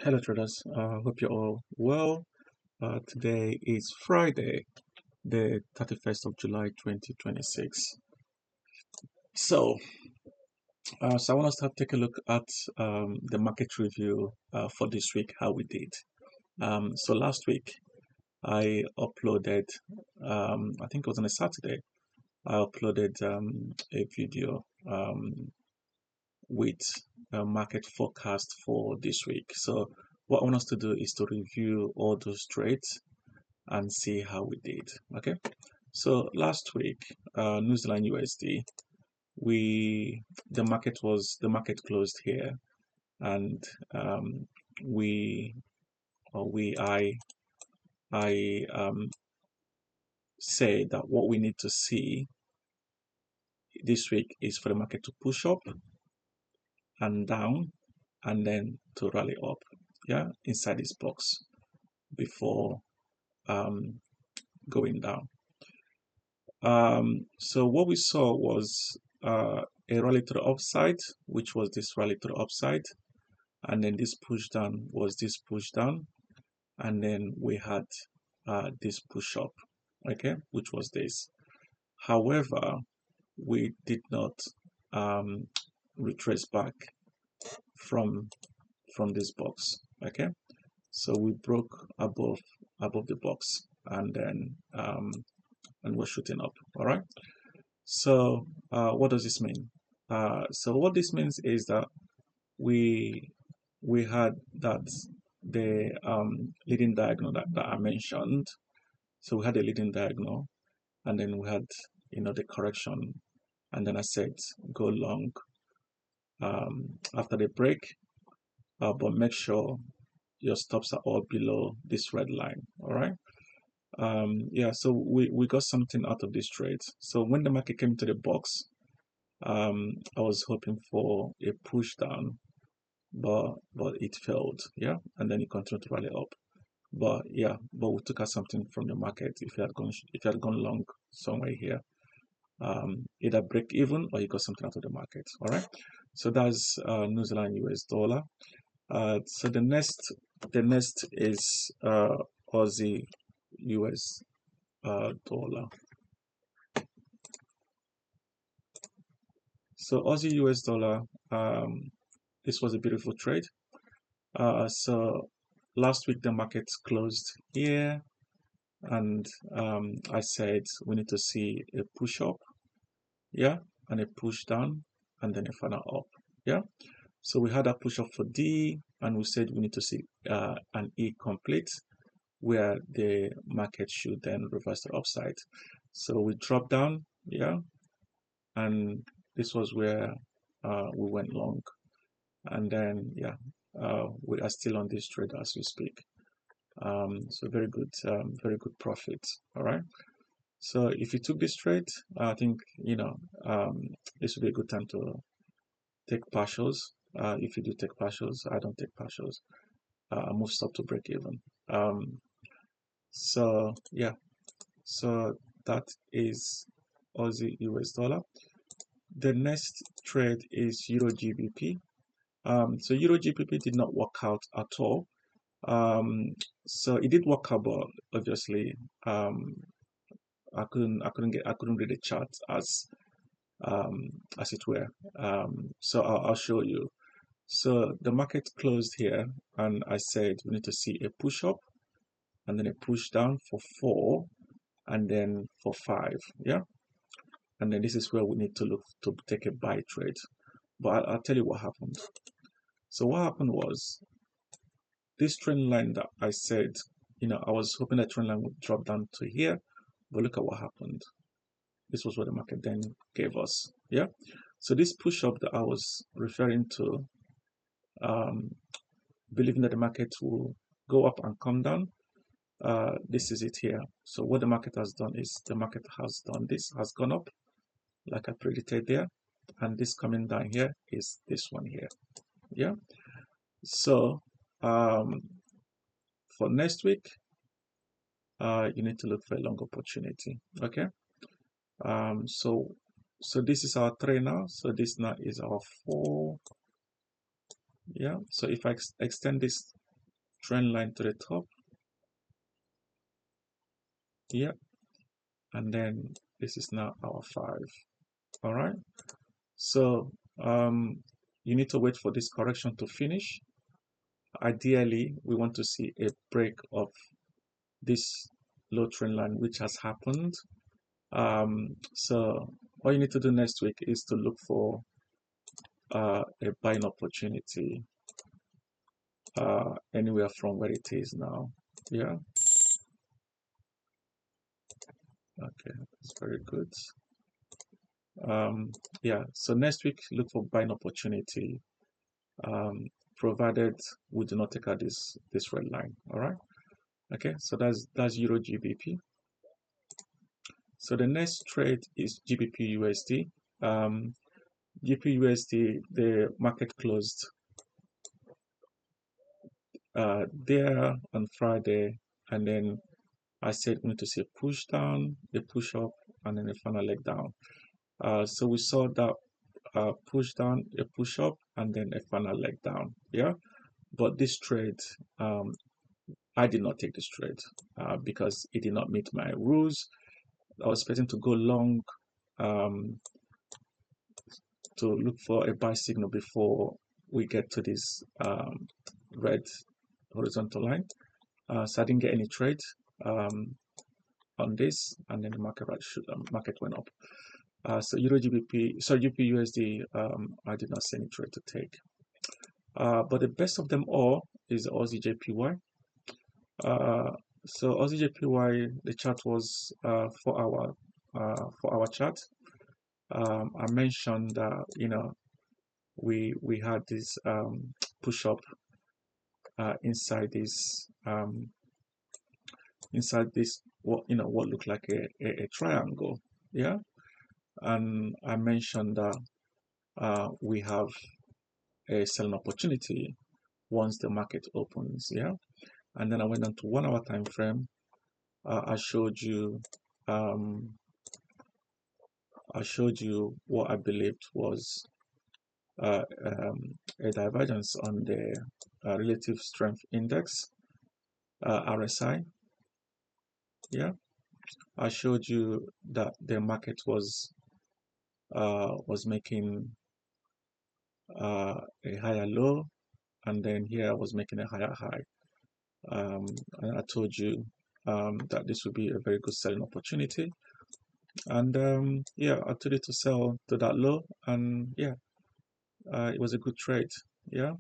Hello traders, hope you're all well. Today is Friday, the 31st of July 2026. So I want us to take a look at the market review for this week, how we did. So last week I uploaded, I think it was on a Saturday, I uploaded a video with a market forecast for this week. So what I want us to do is to review all those trades and see how we did. Okay, so last week, New Zealand USD, we the market closed here, and we or we I say that what we need to see this week is for the market to push up and down, and then to rally up, yeah, inside this box before um, going down. So what we saw was a rally to the upside, which was this rally to the upside, and then this push down was this push down, and then we had this push up, okay, which was this. However, we did not um, retrace back from this box, okay. So we broke above the box, and then and we're shooting up. All right. So what does this mean? So what this means is that we we had that the leading diagonal that I mentioned. So we had a leading diagonal, and then we had the correction, and then I said go long after the break, but make sure your stops are all below this red line. All right. Yeah, so we got something out of this trade. So when the market came to the box, I was hoping for a push down, but it failed, yeah, and then it continued to rally up. But yeah, but we took out something from the market. If you had gone long somewhere here, either break even or you got something out of the market. All right, so that's New Zealand US dollar. So the next is Aussie US dollar. So Aussie US dollar, this was a beautiful trade. So last week the market closed here, and I said we need to see a push up, yeah, and a push down, and then a final up, yeah. So we had a push up for D, and we said we need to see an E complete, where the market should then reverse the upside. So we dropped down, yeah, and this was where we went long, and then yeah, we are still on this trade as we speak. So very good profit. All right. So if you took this trade, I think this would be a good time to take partials. If you do take partials, I don't take partials. I move stop to break even. So yeah, so that is Aussie US dollar. The next trade is Euro GBP. So Euro GBP did not work out at all. So it did work out, but obviously, I couldn't read the chart as it were. So I'll show you. So the market closed here, and I said we need to see a push up, and then a push down for 4, and then for 5. Yeah, and then this is where we need to look to take a buy trade. But I'll tell you what happened. So what happened was this trend line that I said, I was hoping that trend line would drop down to here, but look at what happened. This was what the market then gave us. Yeah. So this push up that I was referring to, um, believing that the market will go up and come down, this is it here. So what the market has done is the market has done this, has gone up, like I predicted there, and this coming down here is this one here. Yeah. So for next week, you need to look for a long opportunity. Okay. So this is our 3 now. So this now is our 4. Yeah. So if I extend this trend line to the top. Yeah, and then this is now our 5. All right. So you need to wait for this correction to finish. Ideally, we want to see a break of this low trend line, which has happened. So all you need to do next week is to look for a buying opportunity anywhere from where it is now. Yeah. Okay, that's very good. Yeah. So next week, look for buying opportunity, provided we do not take out this red line. All right. Okay. So that's Euro GBP. So the next trade is GBP USD. GBP USD, the market closed there on Friday, and then I said we need to see a push down, a push up, and then a final leg down. So we saw that push down, a push up, and then a final leg down. Yeah, but this trade, I did not take this trade because it did not meet my rules. I was expecting to go long um, to look for a buy signal before we get to this red horizontal line. So I didn't get any trade on this, and then the market went up. So Euro GBP, so GBP USD, I did not see any trade to take. But the best of them all is Aussie JPY. So Aussie JPY, the chart was 4 hour chart. I mentioned that we had this push up inside this what looked like a triangle. Yeah, and I mentioned that we have a selling opportunity once the market opens. Yeah, and then I went on to 1 hour time frame. I showed you um, what I believed was a divergence on the relative strength index, RSI. Yeah, I showed you that the market was making a higher low, and then here I was making a higher high. And I told you that this would be a very good selling opportunity. And yeah, I told you to sell to that low, and yeah, it was a good trade. Yeah,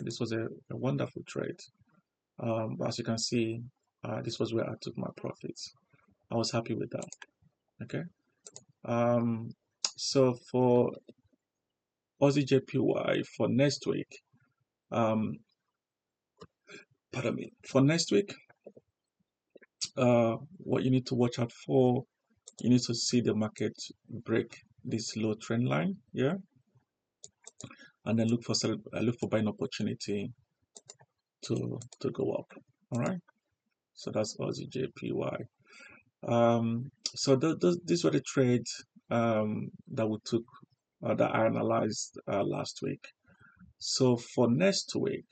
this was a wonderful trade. But as you can see, this was where I took my profits. I was happy with that. Okay. Um, so for Aussie JPY for next week, um, pardon me, for next week, what you need to watch out for, you need to see the market break this low trend line, yeah, and then look for buying opportunity to go up. All right. So that's Aussie JPY. So these were the trades that we took that I analyzed last week. So for next week,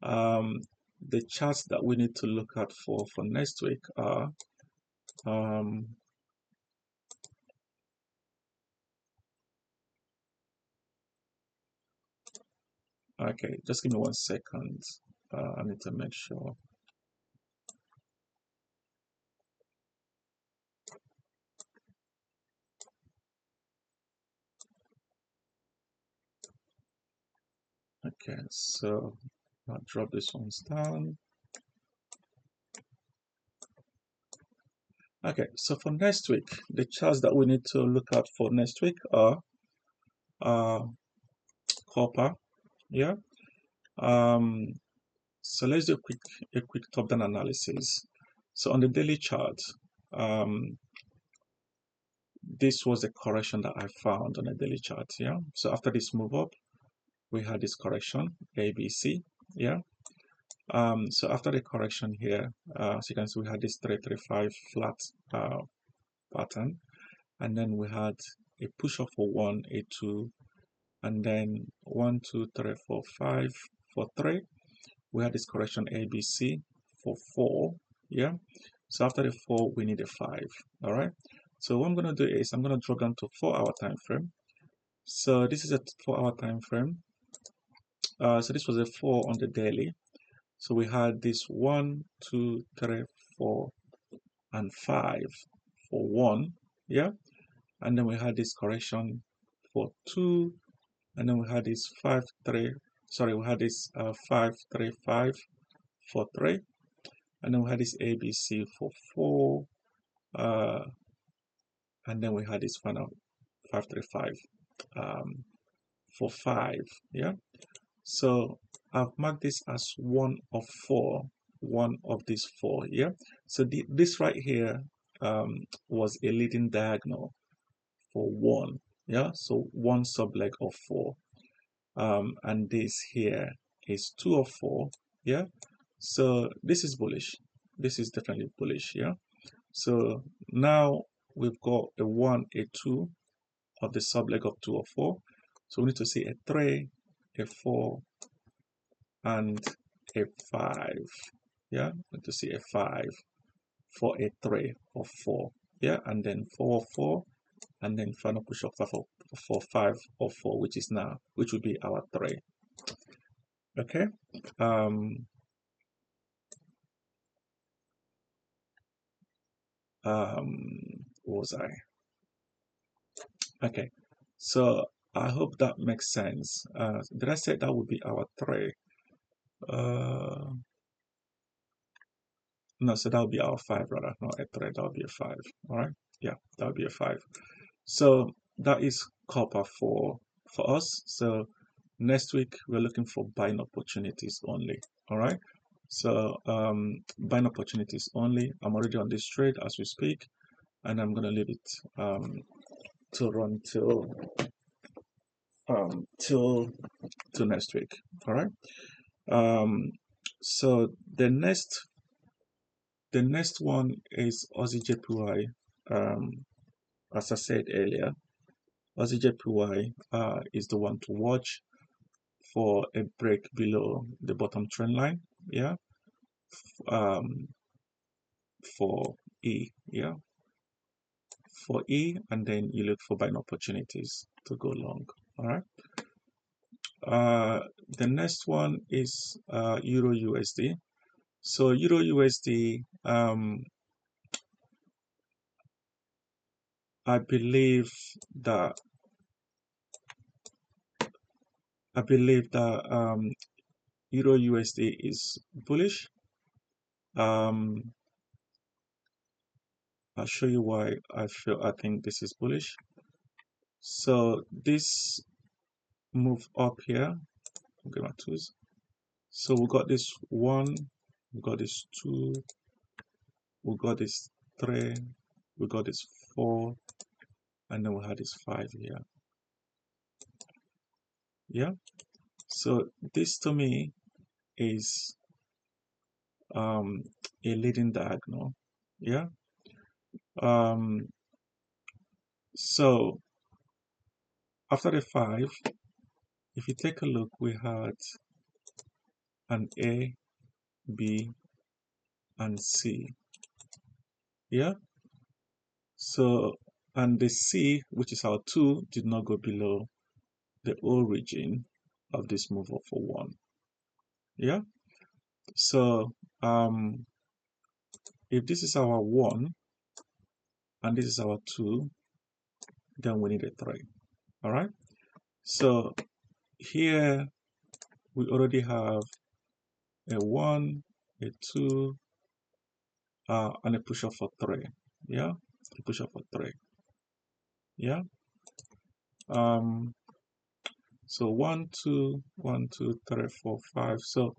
um, the charts that we need to look at for next week are um, okay. Just give me 1 second. I need to make sure. Okay, so I'll drop this ones down. Okay, so for next week, the charts that we need to look at for next week are uh, copper. Yeah. Um, so let's do a quick top-down analysis. So on the daily chart, um, this was a correction that I found on a daily chart. Yeah. So after this move up, we had this correction ABC. Yeah. So after the correction here, so you can see we had this 335 flat pattern, and then we had a push up for 1, a 2, and then 1, 2, 3, 4, 5 for 3, we had this correction ABC for 4. Yeah. So after the 4, we need a 5. All right. So what I'm going to do is I'm going to drop down to 4-hour time frame. So this is a 4-hour time frame. So this was a 4 on the daily. So we had this 1, 2, 3, 4, and 5 for 1. Yeah. And then we had this correction for 2. And then we had this 5, 3. Sorry, we had this 5, 3, 5 for 3. And then we had this ABC for 4. Uh, and then we had this final 535 for 5. Yeah. So I've marked this as one of 4, one of these 4. Yeah. So this right here was a leading diagonal for 1. Yeah. So one subleg of 4. And this here is 2 of 4. Yeah. So this is bullish. This is definitely bullish. Yeah. So now we've got a 1, a 2 of the subleg of 2 of 4. So we need to see a 3, a 4, and a 5. Yeah, we need to see a 5 for a 3 of 4. Yeah, and then 4 of 4, and then final push of 5 for 5 of 4, which will be our 3. Okay. What was I? Okay. So I hope that makes sense. Did I say that would be our 3? No, so that would be our 5 rather, not a 3, that would be a 5. All right. Yeah, that would be a 5. So that is copper for us. So next week we're looking for buying opportunities only. All right. So buying opportunities only. I'm already on this trade as we speak, and I'm gonna leave it to run till next week. All right. Um, so the next one is Aussie JPY. As I said earlier, Aussie JPY is the one to watch for a break below the bottom trend line. Yeah. Um, for E. Yeah. For E, and then you look for buying opportunities to go long. All right. The next one is Euro USD. So Euro USD, I believe that Euro USD is bullish. I'll show you why I think this is bullish. So this move up here, get my tools. So we got this 1, we got this 2, we got this 3, we got this 4, and then we had this 5 here. Yeah. So this to me is a leading diagonal. Yeah. Um, so after the 5, if you take a look, we had an A, B, and C. Yeah. So, and the C, which is our 2, did not go below the origin of this move up for 1. Yeah. So, if this is our 1 and this is our 2, then we need a 3. All right. So here we already have a 1, a 2, and a push up for 3. Yeah. A push up for 3. Yeah. So 1, 2, 1, 2, 3, 4, 5. So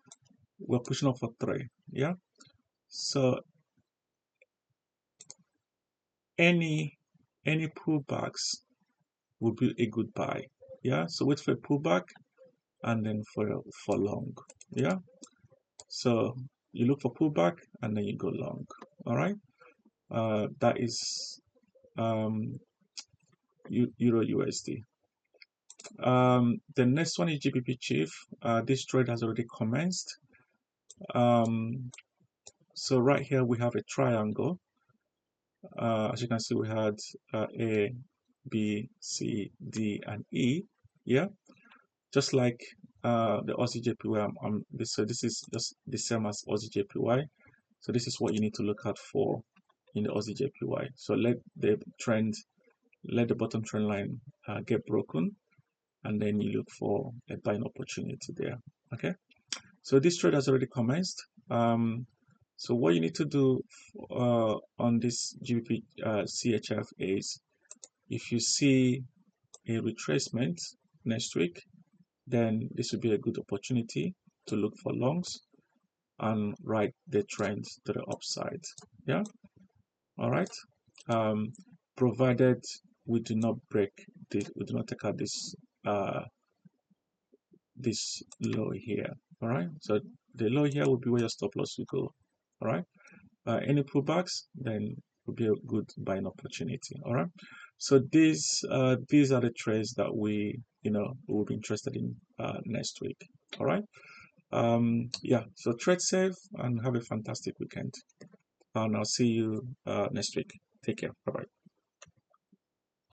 we're pushing up for 3. Yeah. So any pullbacks would be a good buy. Yeah. So wait for a pullback and then for long. Yeah. So you look for pullback and then you go long. All right. That is Euro USD. The next one is GBP Chief. This trade has already commenced. So right here we have a triangle. As you can see, we had A, B, C, D, and E. Yeah, just like the Aussie JPY. So this is just the same as Aussie JPY. So this is what you need to look out for in the Aussie JPY. So let the bottom trend line get broken, and then you look for a buying opportunity there. Okay. So this trade has already commenced. So what you need to do on this GBP CHF is, if you see a retracement next week, then this will be a good opportunity to look for longs and ride the trend to the upside. Yeah. All right. Um, Provided we do not break this, we do not take out uh, this low here. All right. So the low here will be where your stop loss will go. All right. Any pullbacks, then will be a good buying opportunity. All right. So these are the trades that we will be interested in next week. All right. Yeah. So trade safe and have a fantastic weekend. And I'll see you next week. Take care. Bye bye.